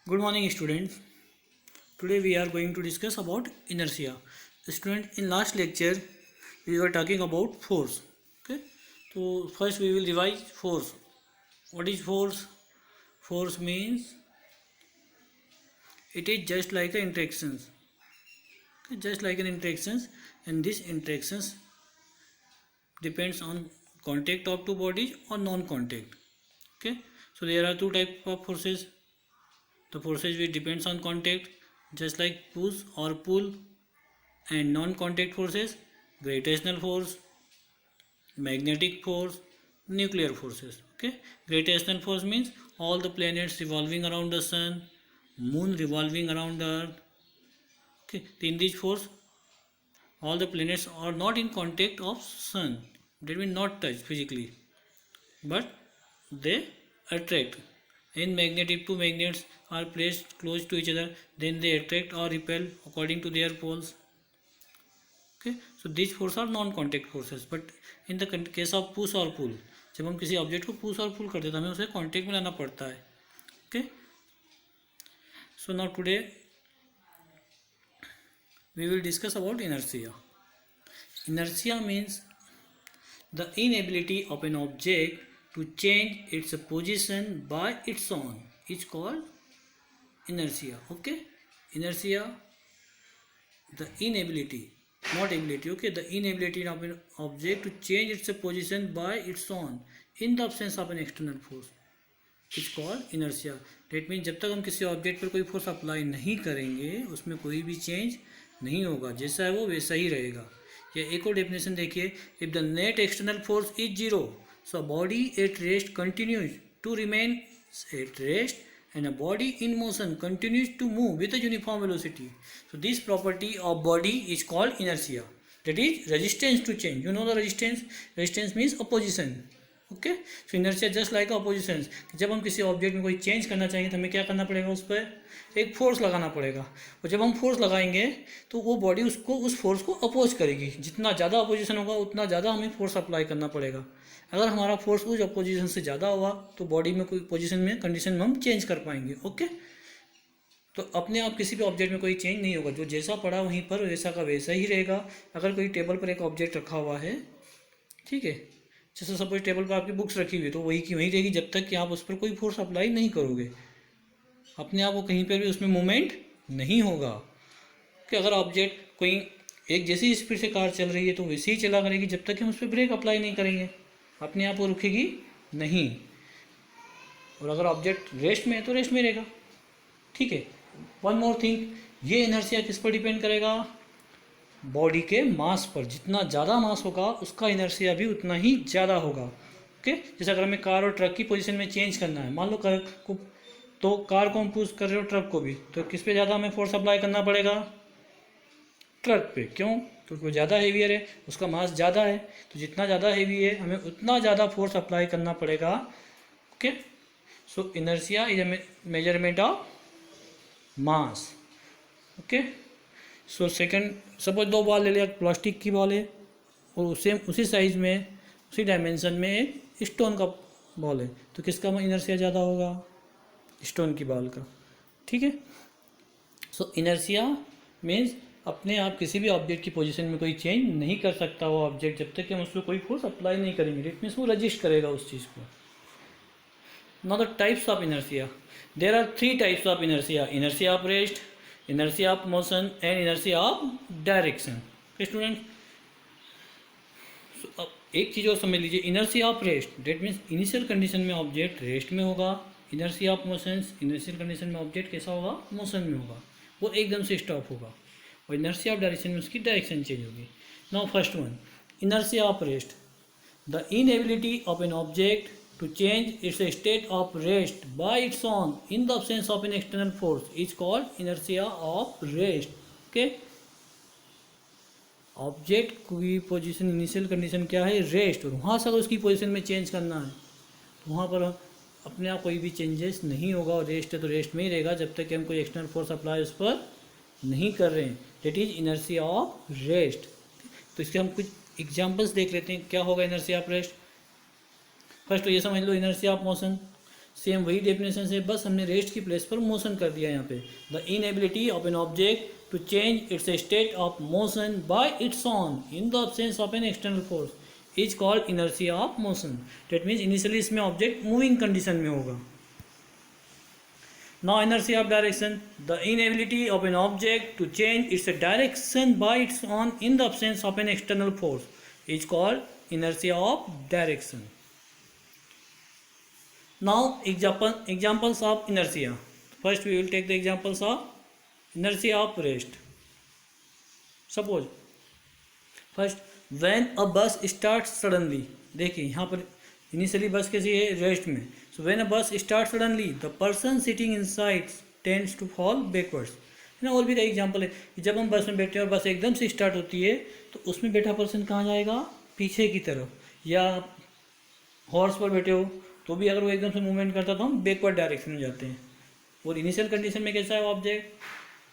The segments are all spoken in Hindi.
Good morning, students. Today we are going to discuss about inertia. Student, in last lecture we were talking about force. Okay. So first we will revise force. What is force? Force means it is just like an interactions. Okay, just like an interactions, and this interactions depends on contact of two bodies or non-contact. Okay. So there are two types of forces. The forces which depends on contact, just like push or pull, and non-contact forces, gravitational force, magnetic force, nuclear forces. Okay, gravitational force means all the planets revolving around the sun, moon revolving around the earth. Okay, in this force all the planets are not in contact of sun, they will not touch physically, but they attract. In magnetic, two magnets are placed close to each other, then they attract or repel according to their poles. Okay, so these forces are non contact forces. But in the case of push और पुल, जब हम किसी ऑब्जेक्ट को पुश और पुल करते हैं तो हमें उसे कॉन्टेक्ट में लाना पड़ता है. Okay, so now today we will discuss about inertia. Inertia means the inability of an object to change its position by its own is called inertia. Okay, inertia, the inability, not ability. Okay, the inability of an object to change its position by its own in the absence of an external force is called inertia. That means जब तक हम किसी ऑब्जेक्ट पर कोई फोर्स अप्लाई नहीं करेंगे उसमें कोई भी चेंज नहीं होगा, जैसा है वो वैसा ही रहेगा. या एक और डेफिनेशन देखिए, if the net external force is zero so body at rest continues to remain at rest and a body in motion continues to move with a uniform velocity. So this property of body is called inertia. That is resistance to change. You know the resistance? Resistance means opposition. Okay, so inertia just like opposition. जब हम किसी ऑब्जेक्ट में कोई चेंज करना चाहेंगे तो हमें क्या करना पड़ेगा, उस पर एक फोर्स लगाना पड़ेगा. और जब हम फोर्स लगाएंगे तो वो बॉडी उसको उस फोर्स को अपोज करेगी. जितना ज़्यादा अपोजिशन होगा उतना ज़्यादा हमें फोर्स अप्लाई करना पड़ेगा. अगर हमारा फोर्स उस अपोजिशन से ज़्यादा हुआ तो बॉडी में कोई पोजिशन में कंडीशन में हम चेंज कर पाएंगे. ओके, तो अपने आप किसी भी ऑब्जेक्ट में कोई चेंज नहीं होगा, जो जैसा पड़ा वहीं पर वैसा का वैसा ही रहेगा. अगर कोई टेबल पर एक ऑब्जेक्ट रखा हुआ है, ठीक है, जैसे सपोज टेबल पर आपकी बुक्स रखी हुई है तो वही की वहीं रहेगी जब तक कि आप उस पर कोई फोर्स अप्लाई नहीं करोगे. अपने आप को कहीं पर भी उसमें मूवमेंट नहीं होगा. कि अगर ऑब्जेक्ट कोई एक जैसी स्पीड से कार चल रही है तो वैसे ही चला करेगी जब तक कि हम उस पर ब्रेक अप्लाई नहीं करेंगे, अपने आप वो रुकेगी नहीं. और अगर ऑब्जेक्ट रेस्ट में है तो रेस्ट में रहेगा. ठीक है, वन मोर थिंग, ये इनर्शिया किस पर डिपेंड करेगा, बॉडी के मास पर. जितना ज़्यादा मास होगा उसका इनर्शिया भी उतना ही ज़्यादा होगा. ओके, जैसे अगर हमें कार और ट्रक की पोजीशन में चेंज करना है, मान लो कार को, तो कार को हम पुश कर रहे हो, ट्रक को भी, तो किस पे ज़्यादा हमें फोर्स अप्लाई करना पड़ेगा, ट्रक पे. क्यों, क्योंकि वो ज़्यादा हेवियर है, उसका मास ज़्यादा है. तो जितना ज़्यादा हेवी है हमें उतना ज़्यादा फोर्स अप्लाई करना पड़ेगा. Okay, so inertia is a measurement of mass. Okay, so second, suppose दो बॉल ले लिया, प्लास्टिक की बॉल है और सेम उसी साइज में उसी डायमेंशन में एक स्टोन का बॉल है, तो किसका इनर्शिया ज़्यादा होगा, स्टोन की बॉल का. ठीक है, सो इनर्शिया मीन्स अपने आप किसी भी ऑब्जेक्ट की पोजीशन में कोई चेंज नहीं कर सकता वो ऑब्जेक्ट जब तक कि हम उस पर कोई फोर्स अप्लाई नहीं करेंगे. इट मीन्स वो रजिस्ट करेगा उस चीज़ को. Now the types of inertia, there are three types of inertia: inertia of rest, inertia of motion and inertia of direction. Student, अब एक चीज़ और समझ लीजिए, inertia of rest that means initial condition में ऑब्जेक्ट रेस्ट में होगा. Inertia of motion, initial condition में ऑब्जेक्ट कैसा होगा, मोशन में होगा, वो एकदम से स्टॉप होगा. और इनर्शिया ऑफ डायरेक्शन में उसकी डायरेक्शन चेंज होगी. Now first one, inertia of rest, the inability of an object to change its state of rest by its own in the absence of an external force is called inertia of rest. Okay, object की पोजीशन इनिशियल कंडीशन क्या है, रेस्ट, और वहाँ से अगर उसकी पोजीशन में चेंज करना है तो वहाँ पर अपने आप कोई भी चेंजेस नहीं होगा. और रेस्ट है तो रेस्ट में ही रहेगा जब तक कि हम कोई एक्सटर्नल फोर्स अप्लाई उस पर नहीं कर रहे हैं. That is inertia of rest. तो इसके हम कुछ एग्जाम्पल्स देख लेते हैं क्या होगा इनर्शिया ऑफ रेस्ट. फर्स्ट तो ये समझ लो इनर्शिया ऑफ मोशन. सेम वही डेफिनेशन से, बस हमने रेस्ट की प्लेस पर मोशन कर दिया यहाँ पे। The inability of an object to change its state of motion by its own in the absence of an external force is called inertia of motion. That means initially इसमें ऑब्जेक्ट मूविंग कंडीशन में होगा। Now inertia of direction, the inability of an object to change its direction by its own in the absence of an external force is called inertia of direction. Now examples of inertia. First we will take the examples of inertia of rest. Suppose first when a bus starts suddenly, देखिए यहाँ पर इनिशियली बस कैसी है, रेस्ट में। सो when a bus start suddenly the person sitting inside tends to fall backwards, है ना। और भी एग्जांपल है कि जब हम बस में बैठे हैं और बस एकदम से स्टार्ट होती है तो उसमें बैठा पर्सन कहाँ जाएगा, पीछे की तरफ। या हॉर्स पर बैठे हो तो भी अगर वो एकदम से मूवमेंट करता तो हम बैकवर्ड डायरेक्शन में जाते हैं। और इनिशियल कंडीशन में कैसा है ऑब्जेक्ट,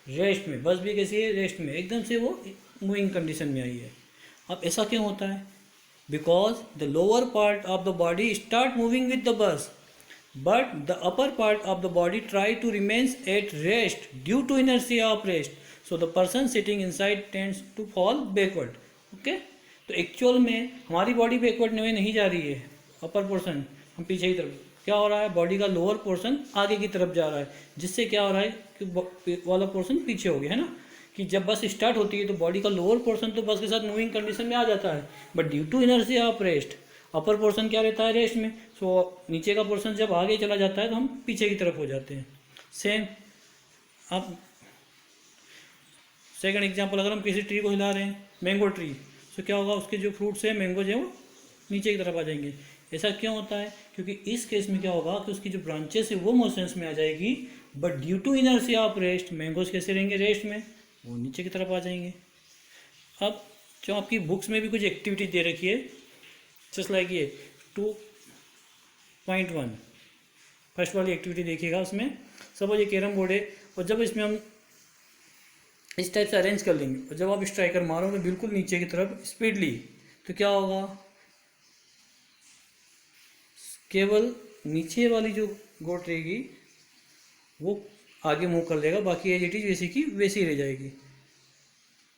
रेस्ट में। बस भी कैसी है, रेस्ट में, एकदम से वो मूविंग कंडीशन में आई है। अब ऐसा क्यों होता है, because the lower part of the body start moving with the bus but the upper part of the body try to remains at rest due to inertia of rest, so the person sitting inside tends to fall backward. Okay, तो एक्चुअल में हमारी बॉडी बैकवर्ड में नहीं जा रही है, अपर पोर्शन हम पीछे की तरफ, क्या हो रहा है, बॉडी का लोअर पोर्शन आगे की तरफ जा रहा है, जिससे क्या हो रहा है कि वाला पोर्शन पीछे हो गया, है ना। कि जब बस स्टार्ट होती है तो बॉडी का लोअर पोर्शन तो बस के साथ मूविंग कंडीशन में आ जाता है, but due to inertia of rest upper portion क्या रहता है, रेस्ट में। सो नीचे का पोर्शन जब आगे चला जाता है तो हम पीछे की तरफ हो जाते हैं। सेम अब सेकंड एग्जांपल, अगर हम किसी ट्री को हिला रहे हैं, मैंगो ट्री, तो क्या होगा, उसके जो फ्रूट्स हैं मैंगोज हैं वो नीचे की तरफ आ जाएंगे। ऐसा क्यों होता है, क्योंकि इस केस में क्या होगा कि उसकी जो ब्रांचेस है वो मोशंस में आ जाएगी, but due to inertia of rest mangoes कैसे रहेंगे, रेस्ट में, वो नीचे की तरफ आ जाएंगे। अब जो आपकी बुक्स में भी कुछ एक्टिविटी दे रखी है, जस्ट लाइक ये 2.1 फर्स्ट वाली एक्टिविटी देखिएगा। उसमें सपोज ये कैरम बोर्ड है और जब इसमें हम इस टाइप से अरेंज कर लेंगे और जब आप स्ट्राइकर मारोगे बिल्कुल नीचे की तरफ स्पीडली, तो क्या होगा, केवल नीचे वाली जो गोट रहेगी वो आगे मूव कर लेगा, बाकी एज इट इज वैसी की वैसी रह जाएगी,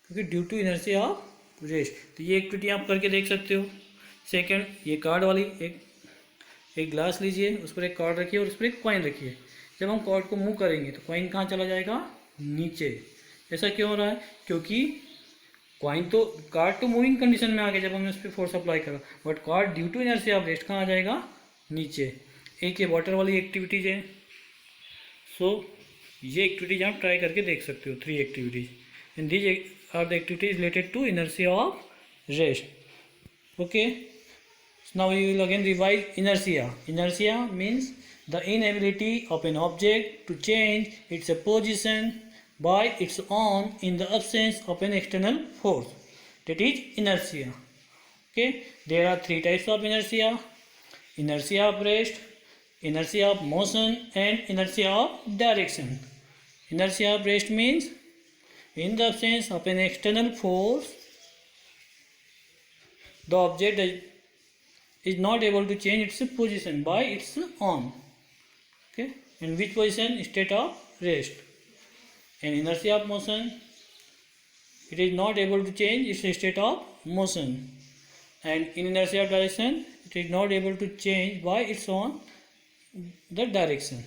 क्योंकि due to inertia of rest. तो ये एक्टिविटी आप करके देख सकते हो। सेकंड, ये कार्ड वाली, एक ग्लास लीजिए, उस पर एक कार्ड रखिए और उस पर एक कॉइन रखिए। जब हम कार्ड को मूव करेंगे तो कॉइन कहाँ चला जाएगा, नीचे। ऐसा क्यों हो रहा है, क्योंकि कॉइन तो, कार्ड तो मूविंग कंडीशन में आ गया जब हमने उस पर फोर्स अप्लाई करा, but card due to inertia of rest कहाँ आ जाएगा, नीचे। एक ये वाटर वाली एक्टिविटीज है। सो ये एक्टिविटीज आप ट्राई करके देख सकते हो, 3 activities, and these are the activities related to inertia of rest. Okay, now we will again revise inertia. Inertia means the inability of an object to change its position by its own in the absence of an external force, that is inertia. Okay, there are 3 types of inertia: inertia of rest, inertia of motion, and inertia of direction. Inertia of rest means in the absence of an external force the object is not able to change its position by its own. Okay, in which position, state of rest. And inertia of motion, it is not able to change its state of motion, and in inertia of direction it is not able to change by its own the direction.